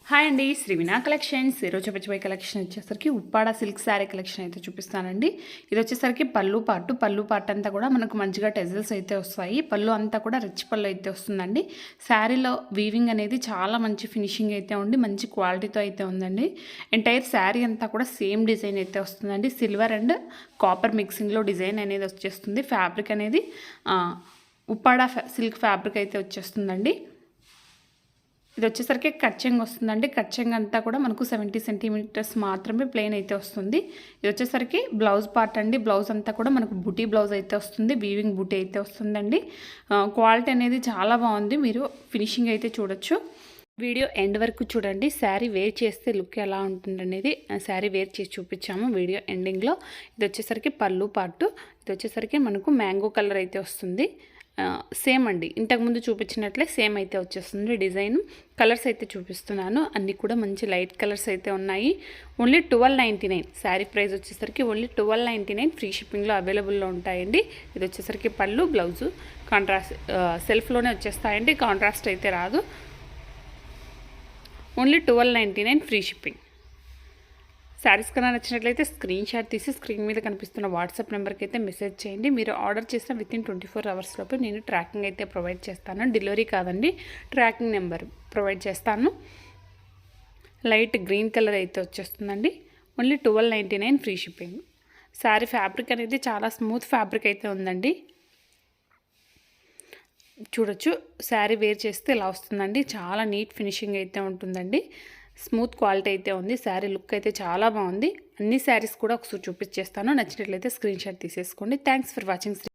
Hi అండి, శ్రీవినా collections. ఈరోజు చూపించబోయే కలెక్షన్ వచ్చేసరికి ఉప్పాడ సిల్క్ శారీ కలెక్షన్ అయితే చూపిస్తానండి. ఇది వచ్చేసరికి పళ్ళు పార్ట్ అంతా కూడా మనకు మంచిగా టెజల్స్ అయితే వస్తాయి. పళ్ళు అంతా కూడా రిచ్ పళ్ళు అయితే వస్తుందండి. శారీలో వీవింగ్ అనేది చాలా మంచి ఫినిషింగ్ అయితే ఉండి మంచి క్వాలిటీతో అయితే ఉందండి. ఎంటైర్ శారీ అంతా కూడా సేమ్ డిజైన్ అయితే వస్తుందండి. సిల్వర్ అండ్ కాపర్ మిక్సింగ్లో డిజైన్ అనేది వచ్చేస్తుంది. ఫ్యాబ్రిక్ అనేది ఉప్పాడ సిల్క్ ఫ్యాబ్రిక్ అయితే వచ్చేస్తుందండి. ఇది వచ్చేసరికి కట్చెంగ్ వస్తుందండి. కట్చెంగ్ అంతా కూడా మనకు 70 సెంటీమీటర్స్ మాత్రమే ప్లెయిన్ అయితే వస్తుంది. ఇది వచ్చేసరికి బ్లౌజ్ పార్ట్ అండి. బ్లౌజ్ అంతా కూడా మనకు బుటీ బ్లౌజ్ అయితే వస్తుంది. వీవింగ్ బుటీ అయితే వస్తుందండి. క్వాలిటీ అనేది చాలా బాగుంది. మీరు ఫినిషింగ్ అయితే చూడొచ్చు. వీడియో ఎండ్ వరకు చూడండి. శారీ వేర్ చేస్తే లుక్ ఎలా ఉంటుంది అనేది శారీ వేర్ చేసి చూపించాము వీడియో ఎండింగ్లో. ఇది వచ్చేసరికి పళ్ళు పార్ట్. ఇది వచ్చేసరికి మనకు మ్యాంగో కలర్ అయితే వస్తుంది. సేమ్ అండి, ఇంతకుముందు చూపించినట్లే సేమ్ అయితే వచ్చేస్తుంది డిజైన్. కలర్స్ అయితే చూపిస్తున్నాను, అన్నీ కూడా మంచి లైట్ కలర్స్ అయితే ఉన్నాయి. ఓన్లీ 1299 శారీ ప్రైస్ వచ్చేసరికి ఓన్లీ 1299 ఫ్రీ షిప్పింగ్లో అవైలబుల్లో ఉంటాయండి. ఇది వచ్చేసరికి పళ్ళు బ్లౌజు కాంట్రాస్ట్ సెల్ఫ్లోనే వచ్చేస్తాయండి, కాంట్రాస్ట్ అయితే రాదు. Only 1299 free shipping. శారీస్ కన్నా నచ్చినట్లయితే స్క్రీన్ షాట్ తీసి స్క్రీన్ మీద కనిపిస్తున్న వాట్సాప్ నెంబర్కి అయితే మెసేజ్ చేయండి. మీరు ఆర్డర్ చేసిన వితిన్ 24 అవర్స్ లోపు నేను ట్రాకింగ్ అయితే ప్రొవైడ్ చేస్తాను. డెలివరీ కాదండి, ట్రాకింగ్ నెంబర్ ప్రొవైడ్ చేస్తాను. లైట్ గ్రీన్ కలర్ అయితే వచ్చేస్తుందండి. Only 1299 free shipping. Sari fabric అనేది చాలా స్మూత్ ఫ్యాబ్రిక్ అయితే ఉందండి. చూడొచ్చు, శారీ వేర్ చేస్తే ఇలా వస్తుందండి. చాలా నీట్ ఫినిషింగ్ అయితే ఉంటుందండి. స్మూత్ క్వాలిటీ అయితే ఉంది. శారీ లుక్ అయితే చాలా బాగుంది. అన్ని శారీస్ కూడా ఒకసారి చూపించేస్తాను. నచ్చినట్లయితే స్క్రీన్ షాట్ తీసేసుకోండి. Thanks for watching.